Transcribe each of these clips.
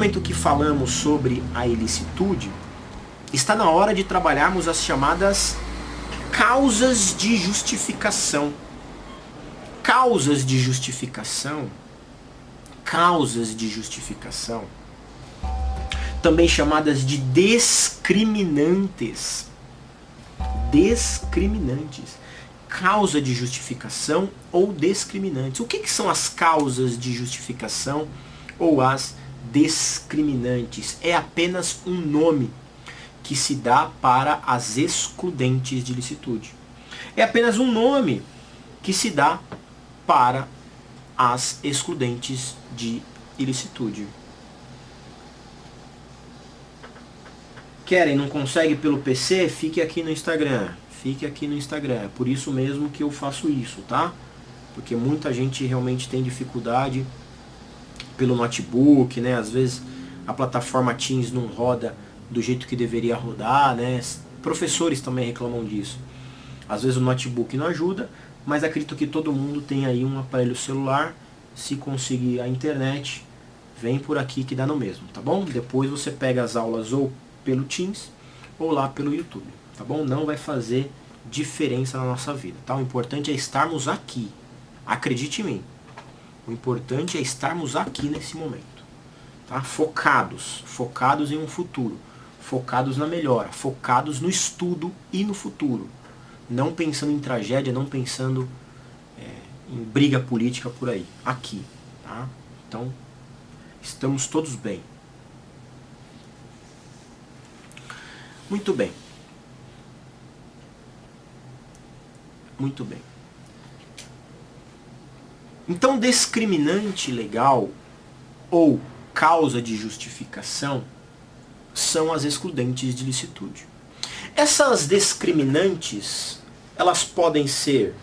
momento que falamos sobre a ilicitude, está na hora de trabalharmos as chamadas causas de justificação. Causas de justificação, também chamadas de discriminantes. Causa de justificação ou discriminantes. O que são as causas de justificação ou as discriminantes? É apenas um nome que se dá para as excludentes de ilicitude. É apenas um nome que se dá para as excludentes de ilicitude. Querem, não consegue pelo PC? Fique aqui no Instagram. É por isso mesmo que eu faço isso, tá? Porque muita gente realmente tem dificuldade pelo notebook, né? Às vezes a plataforma Teams não roda do jeito que deveria rodar, né? Professores também reclamam disso. Às vezes o notebook não ajuda, mas acredito que todo mundo tem aí um aparelho celular. Se conseguir a internet, vem por aqui que dá no mesmo, tá bom? Depois você pega as aulas ou pelo Teams ou lá pelo YouTube, tá bom? Não vai fazer diferença na nossa vida, tá? O importante é estarmos aqui. Acredite em mim. O importante é estarmos aqui nesse momento, tá? Focados em um futuro, focados na melhora, focados no estudo e no futuro. Não pensando em tragédia, não pensando em briga política por aí. Aqui, tá? Então, estamos todos bem. Muito bem. Então, discriminante legal ou causa de justificação são as excludentes de ilicitude. Essas discriminantes, elas podem ser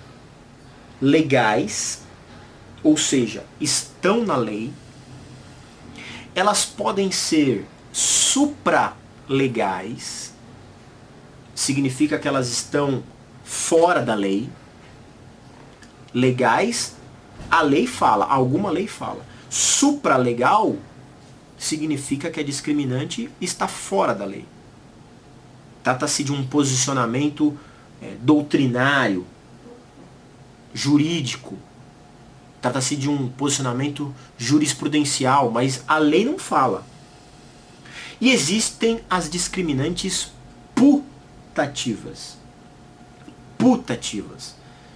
legais, ou seja, estão na lei. Elas podem ser supralegais, significa que elas estão fora da lei. Legais, a lei fala, alguma lei fala. Supralegal significa que a discriminante está fora da lei. Trata-se de um posicionamento doutrinário, jurídico. Trata-se de um posicionamento jurisprudencial, mas a lei não fala. E existem as discriminantes putativas.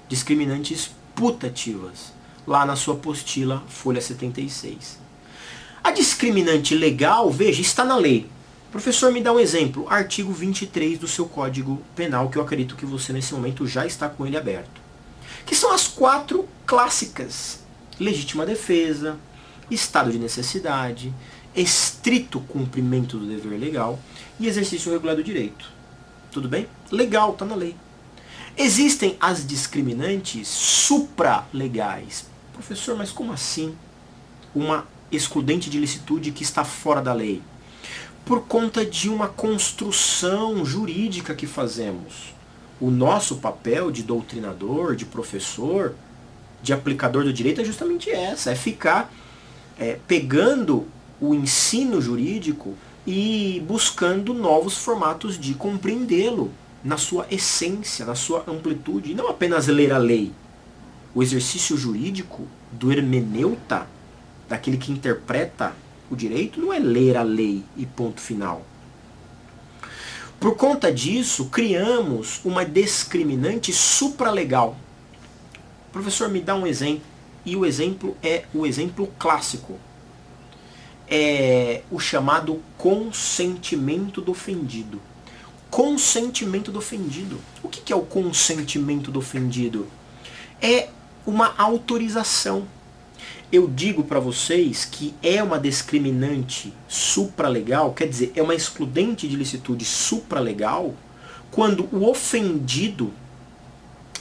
Discriminantes putativas. Lá na sua apostila, folha 76. A discriminante legal, veja, está na lei. Professor, me dá um exemplo. Artigo 23 do seu Código Penal, que eu acredito que você nesse momento já está com ele aberto. Que são as 4 clássicas. Legítima defesa, estado de necessidade, estrito cumprimento do dever legal e exercício regular do direito. Tudo bem? Legal, está na lei. Existem as discriminantes supralegais. Professor, mas como assim uma excludente de ilicitude que está fora da lei? Por conta de uma construção jurídica que fazemos. O nosso papel de doutrinador, de professor, de aplicador do direito é justamente essa, é ficar pegando o ensino jurídico e buscando novos formatos de compreendê-lo na sua essência, na sua amplitude, e não apenas ler a lei. O exercício jurídico do hermeneuta, daquele que interpreta o direito, não é ler a lei e ponto final. Por conta disso, criamos uma discriminante supralegal. Professor, me dá um exemplo. E o exemplo é o exemplo clássico. É o chamado consentimento do ofendido. Consentimento do ofendido. O que é o consentimento do ofendido? É uma autorização. Eu digo para vocês que é uma discriminante supralegal, quer dizer, é uma excludente de ilicitude supralegal, quando o ofendido,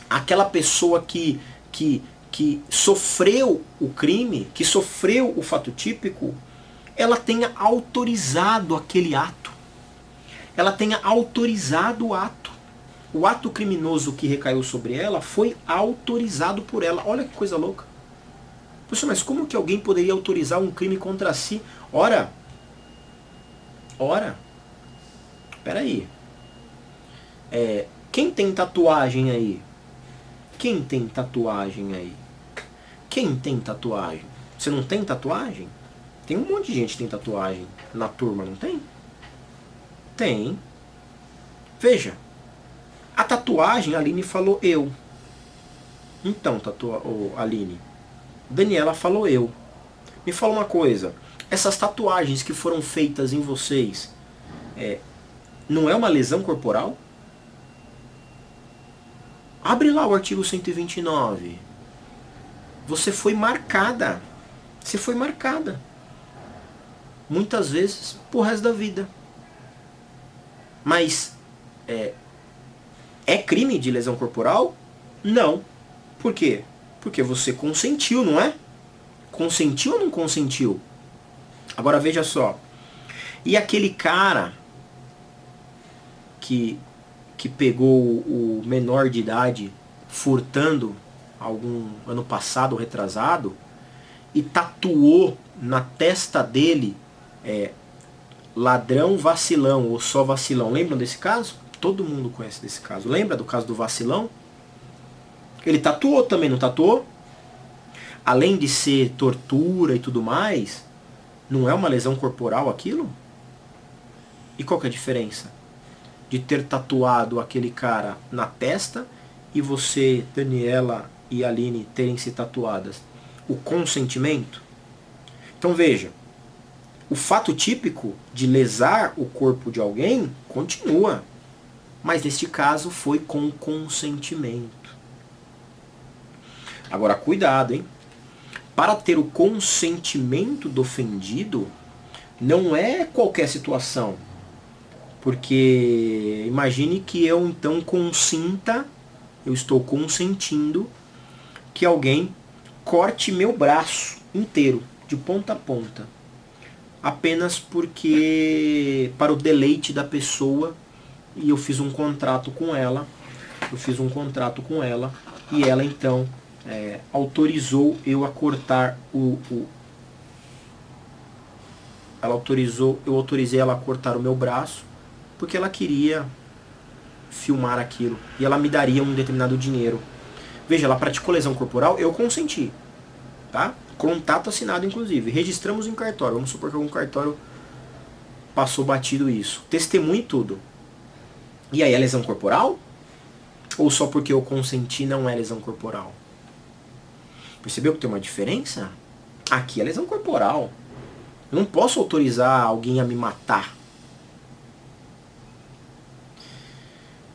aquela pessoa que sofreu o crime, que sofreu o fato típico, ela tenha autorizado aquele ato. Ela tenha autorizado o ato. O ato criminoso que recaiu sobre ela foi autorizado por ela. Olha que coisa louca. Professor, mas como que alguém poderia autorizar um crime contra si? Ora, Ora, peraí. Quem tem tatuagem aí? Quem tem tatuagem aí? Quem tem tatuagem? Você não tem tatuagem? Tem um monte de gente que tem tatuagem na turma, não tem? Tem. Veja, a tatuagem, a Aline falou eu. Então, Aline, Daniela falou eu. Me fala uma coisa, essas tatuagens que foram feitas em vocês, não é uma lesão corporal? Abre lá o artigo 129. Você foi marcada. Você foi marcada. Muitas vezes pro resto da vida. Mas é crime de lesão corporal? Não. Por quê? Porque você consentiu, não é? Consentiu ou não consentiu? Agora veja só. E aquele cara que pegou o menor de idade furtando algum ano passado ou retrasado e tatuou na testa dele ladrão vacilão ou só vacilão. Lembram desse caso? Todo mundo conhece desse caso. Lembra do caso do vacilão? Ele tatuou também, não tatuou? Além de ser tortura e tudo mais, não é uma lesão corporal aquilo? E qual que é a diferença? De ter tatuado aquele cara na testa e você, Daniela e Aline, terem se tatuadas? O consentimento? Então veja, o fato típico de lesar o corpo de alguém continua, mas neste caso foi com consentimento. Agora cuidado, hein? Para ter o consentimento do ofendido, não é qualquer situação. Porque imagine que eu então consinta, eu estou consentindo que alguém corte meu braço inteiro, de ponta a ponta. Apenas porque, para o deleite da pessoa, e eu fiz um contrato com ela, e ela então autorizou eu a cortar eu autorizei ela a cortar o meu braço, porque ela queria filmar aquilo, e ela me daria um determinado dinheiro. Veja, ela praticou lesão corporal, eu consenti, tá? Contato assinado, inclusive. Registramos em cartório. Vamos supor que algum cartório passou batido isso. Testemunho e tudo. E aí, é lesão corporal? Ou só porque eu consenti não é lesão corporal? Percebeu que tem uma diferença? Aqui é lesão corporal. Eu não posso autorizar alguém a me matar.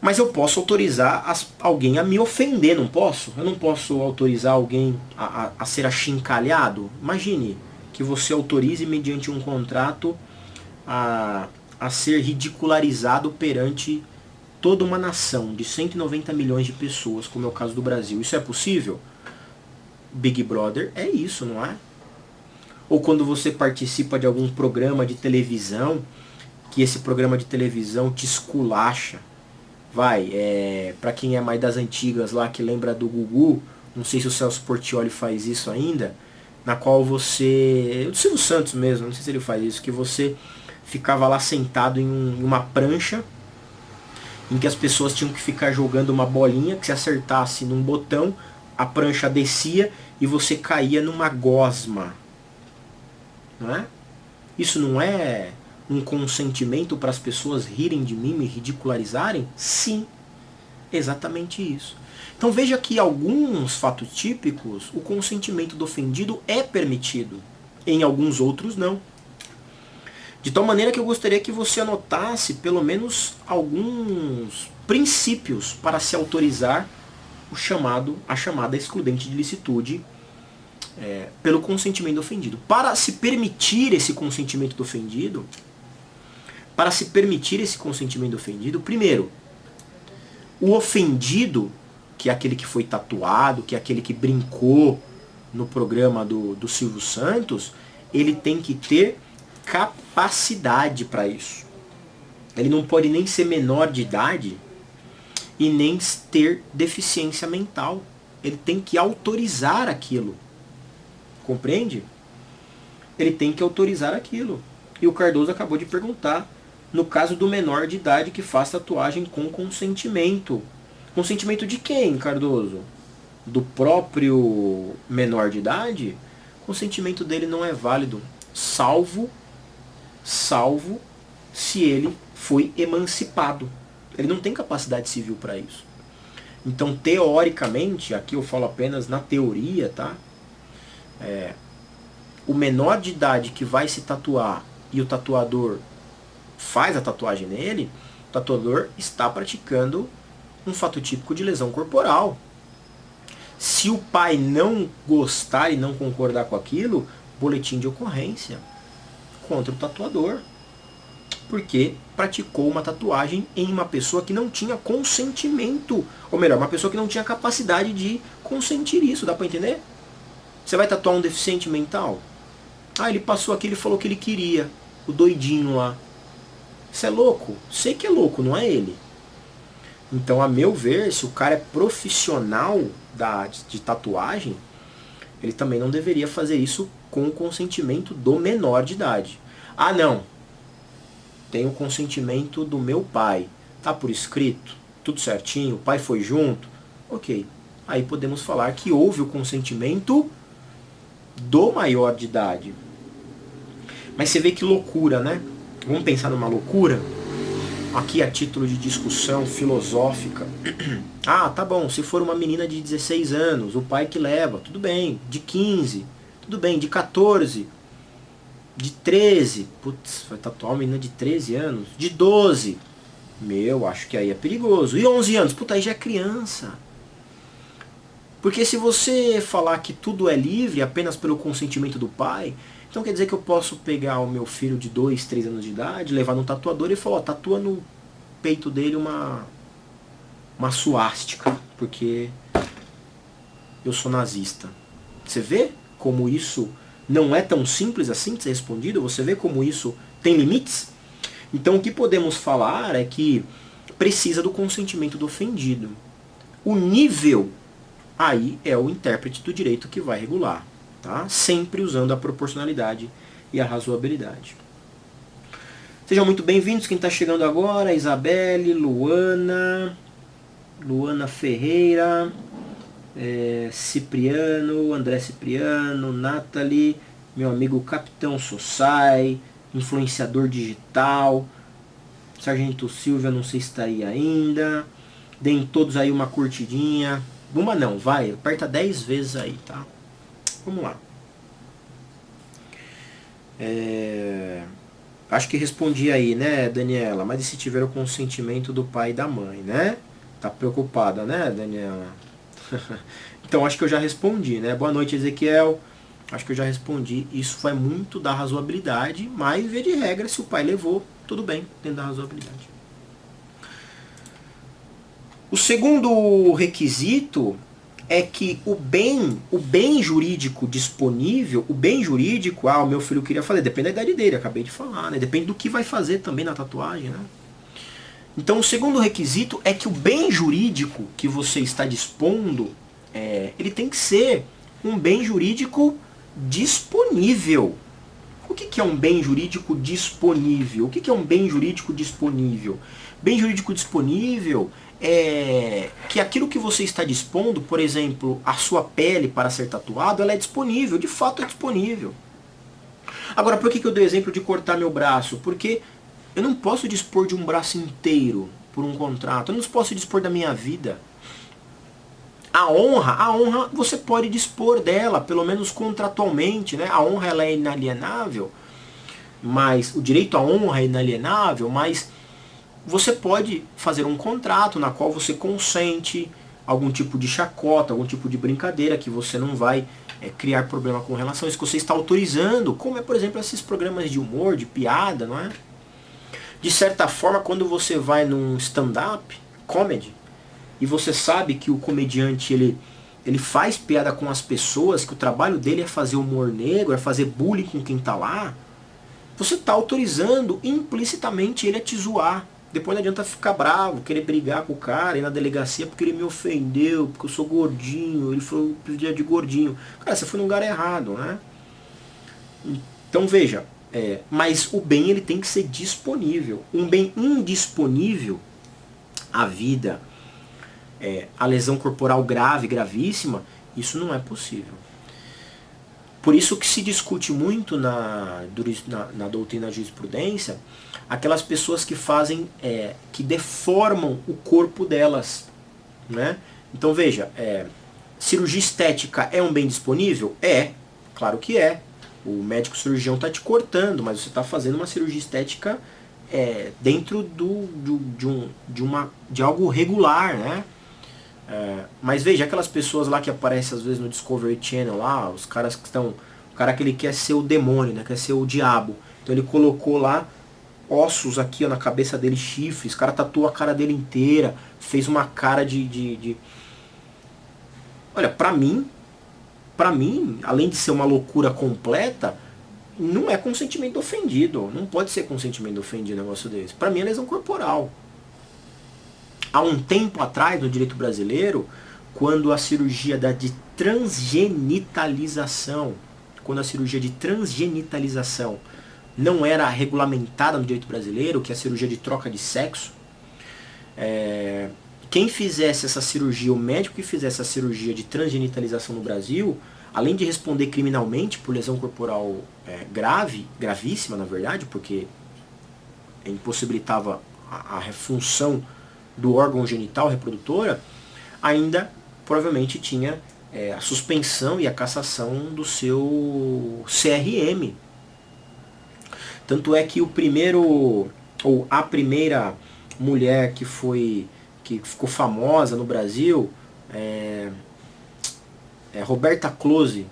Mas eu posso autorizar alguém a me ofender, não posso? Eu não posso autorizar alguém a ser achincalhado? Imagine que você autorize, mediante um contrato, a ser ridicularizado perante toda uma nação de 190 milhões de pessoas, como é o caso do Brasil. Isso é possível? Big Brother é isso, não é? Ou quando você participa de algum programa de televisão, que esse programa de televisão te esculacha. Pra quem é mais das antigas lá, que lembra do Gugu, não sei se o Celso Portiolli faz isso ainda, na qual você... O Silvio Santos mesmo, não sei se ele faz isso, que você ficava lá sentado em uma prancha, em que as pessoas tinham que ficar jogando uma bolinha, que se acertasse num botão, a prancha descia e você caía numa gosma. Não é? Isso não é um consentimento para as pessoas rirem de mim, me ridicularizarem? Sim, exatamente isso. Então veja que alguns fatos típicos, o consentimento do ofendido é permitido. Em alguns outros não. De tal maneira que eu gostaria que você anotasse pelo menos alguns princípios para se autorizar a chamada excludente de licitude pelo consentimento do ofendido. Para se permitir esse consentimento do ofendido, primeiro, o ofendido, que é aquele que foi tatuado, que é aquele que brincou no programa do Silvio Santos, ele tem que ter capacidade para isso. Ele não pode nem ser menor de idade e nem ter deficiência mental. Ele tem que autorizar aquilo. Compreende? Ele tem que autorizar aquilo. E o Cardoso acabou de perguntar, no caso do menor de idade que faz tatuagem com consentimento. Consentimento de quem, Cardoso? Do próprio menor de idade? O consentimento dele não é válido, salvo se ele foi emancipado. Ele não tem capacidade civil para isso. Então, teoricamente, aqui eu falo apenas na teoria, tá? O menor de idade que vai se tatuar e o tatuador faz a tatuagem nele, o tatuador está praticando um fato típico de lesão corporal. Se o pai não gostar e não concordar com aquilo, boletim de ocorrência contra o tatuador. Porque praticou uma tatuagem em uma pessoa que não tinha consentimento. Ou melhor, uma pessoa que não tinha capacidade de consentir isso. Dá pra entender? Você vai tatuar um deficiente mental? Ah, ele passou aqui, ele falou que ele queria. O doidinho lá. Você é louco? Sei que é louco, não é ele. Então, a meu ver, se o cara é profissional de tatuagem, ele também não deveria fazer isso com o consentimento do menor de idade. Ah, não. Tem o consentimento do meu pai. Tá por escrito, tudo certinho, o pai foi junto. Ok. Aí podemos falar que houve o consentimento do maior de idade. Mas você vê que loucura, né? Vamos pensar numa loucura? Aqui a título de discussão filosófica. Ah, tá bom, se for uma menina de 16 anos, o pai que leva, tudo bem. De 15, tudo bem. De 14, de 13, putz, vai tatuar uma menina de 13 anos. De 12, meu, acho que aí é perigoso. E 11 anos, puta, aí já é criança. Porque se você falar que tudo é livre apenas pelo consentimento do pai, então quer dizer que eu posso pegar o meu filho de 2, 3 anos de idade, levar no tatuador e falar, ó, tatua no peito dele uma suástica, porque eu sou nazista. Você vê como isso não é tão simples assim de ser respondido? Você vê como isso tem limites? Então o que podemos falar é que precisa do consentimento do ofendido. O nível aí é o intérprete do direito que vai regular. Tá? Sempre usando a proporcionalidade e a razoabilidade. Sejam muito bem-vindos, quem está chegando agora, Isabelle, Luana Ferreira, Cipriano, André Cipriano, Nathalie, meu amigo Capitão Sossai, influenciador digital, Sargento Silvia, não sei se está aí ainda, deem todos aí uma curtidinha, uma não, vai, aperta 10 vezes aí, tá? Vamos lá. Acho que respondi aí, né, Daniela? Mas e se tiver o consentimento do pai e da mãe, né? Tá preocupada, né, Daniela? Então acho que eu já respondi, né? Boa noite, Ezequiel. Acho que eu já respondi. Isso vai muito da razoabilidade, mas via de regra, se o pai levou, tudo bem, dentro da razoabilidade. O segundo requisito é que o bem jurídico disponível, o bem jurídico, o meu filho queria fazer, depende da idade dele, acabei de falar, né? Depende do que vai fazer também na tatuagem, né? Então o segundo requisito é que o bem jurídico que você está dispondo, ele tem que ser um bem jurídico disponível. O que é um bem jurídico disponível? O que é um bem jurídico disponível? Bem jurídico disponível é que aquilo que você está dispondo, por exemplo, a sua pele para ser tatuado, ela é disponível, de fato é disponível. Agora, por que eu dei o exemplo de cortar meu braço? Porque eu não posso dispor de um braço inteiro por um contrato, eu não posso dispor da minha vida. A honra você pode dispor dela, pelo menos contratualmente, né? A honra ela é inalienável, mas o direito à honra é inalienável, mas você pode fazer um contrato na qual você consente algum tipo de chacota, algum tipo de brincadeira que você não vai criar problema com relação a isso, que você está autorizando, como é, por exemplo, esses programas de humor, de piada, não é? De certa forma, quando você vai num stand-up comedy, e você sabe que o comediante ele faz piada com as pessoas, que o trabalho dele é fazer humor negro, é fazer bullying com quem está lá, você está autorizando implicitamente ele a te zoar. Depois não adianta ficar bravo, querer brigar com o cara, ir na delegacia porque ele me ofendeu, porque eu sou gordinho, ele falou de gordinho. Cara, você foi no lugar errado, né? Então veja, Mas o bem ele tem que ser disponível. Um bem indisponível, a vida, a lesão corporal grave, gravíssima, isso não é possível. Por isso que se discute muito na doutrina da jurisprudência aquelas pessoas que fazem, que deformam o corpo delas, né? Então veja, cirurgia estética é um bem disponível? Claro que é. O médico cirurgião está te cortando, mas você está fazendo uma cirurgia estética dentro de algo regular, né? Mas veja, aquelas pessoas lá que aparecem às vezes no Discovery Channel lá, os caras que estão... O cara que ele quer ser o demônio, né? Quer ser o diabo. Então ele colocou lá ossos aqui ó, na cabeça dele, chifres, o cara tatuou a cara dele inteira, fez uma cara de... Olha, pra mim, além de ser uma loucura completa, não é consentimento ofendido. Não pode ser consentimento ofendido um negócio desse. Pra mim é lesão corporal. Há um tempo atrás, no direito brasileiro, quando a cirurgia de transgenitalização, não era regulamentada no direito brasileiro, que é a cirurgia de troca de sexo, quem fizesse essa cirurgia, o médico que fizesse essa cirurgia de transgenitalização no Brasil, além de responder criminalmente por lesão corporal gravíssima, na verdade, porque impossibilitava a função do órgão genital reprodutora, ainda provavelmente tinha a suspensão e a cassação do seu CRM. Tanto é que a primeira mulher que ficou famosa no Brasil Roberta Close,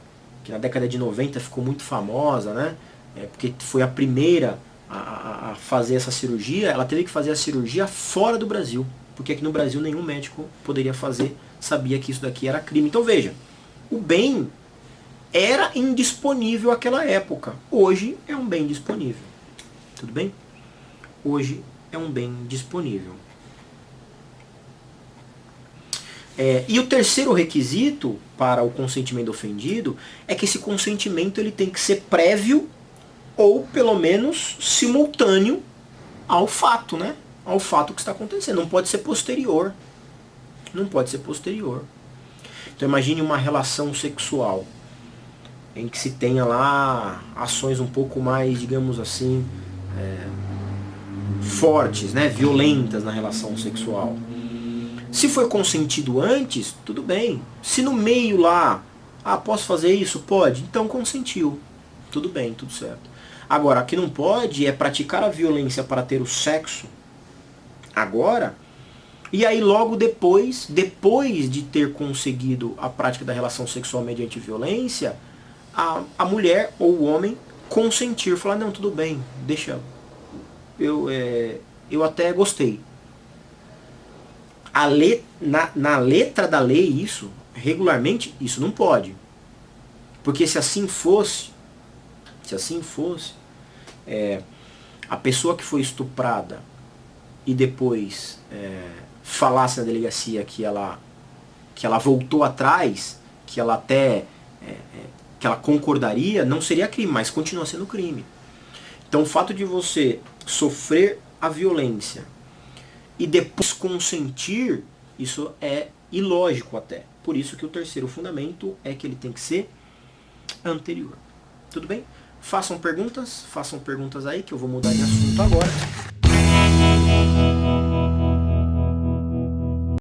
que na década de 90 ficou muito famosa, né? Porque foi a primeira a fazer essa cirurgia. Ela teve que fazer a cirurgia fora do Brasil, porque aqui no Brasil nenhum médico poderia fazer, sabia que isso daqui era crime. Então veja, o bem era indisponível naquela época, hoje é um bem disponível. Tudo bem? Hoje é um bem disponível. E o terceiro requisito para o consentimento ofendido é que esse consentimento ele tem que ser prévio ou pelo menos simultâneo ao fato, né? Ao fato que está acontecendo. Não pode ser posterior. Não pode ser posterior. Então imagine uma relação sexual em que se tenha lá ações um pouco mais, digamos assim, fortes, né? Violentas na relação sexual. Se foi consentido antes, tudo bem. Se no meio lá, posso fazer isso? Pode. Então consentiu. Tudo bem, tudo certo. Agora, o que não pode é praticar a violência para ter o sexo agora, e aí logo depois de ter conseguido a prática da relação sexual mediante violência, a mulher ou o homem consentir, falar, não, tudo bem, deixa, eu até gostei. Na letra da lei, isso, regularmente, isso não pode. Porque se assim fosse, a pessoa que foi estuprada e depois falasse na delegacia que ela voltou atrás, que ela até que ela concordaria, não seria crime, mas continua sendo crime. Então o fato de você sofrer a violência e depois consentir, isso é ilógico até. Por isso que o terceiro fundamento é que ele tem que ser anterior. Tudo bem? Façam perguntas aí que eu vou mudar de assunto agora.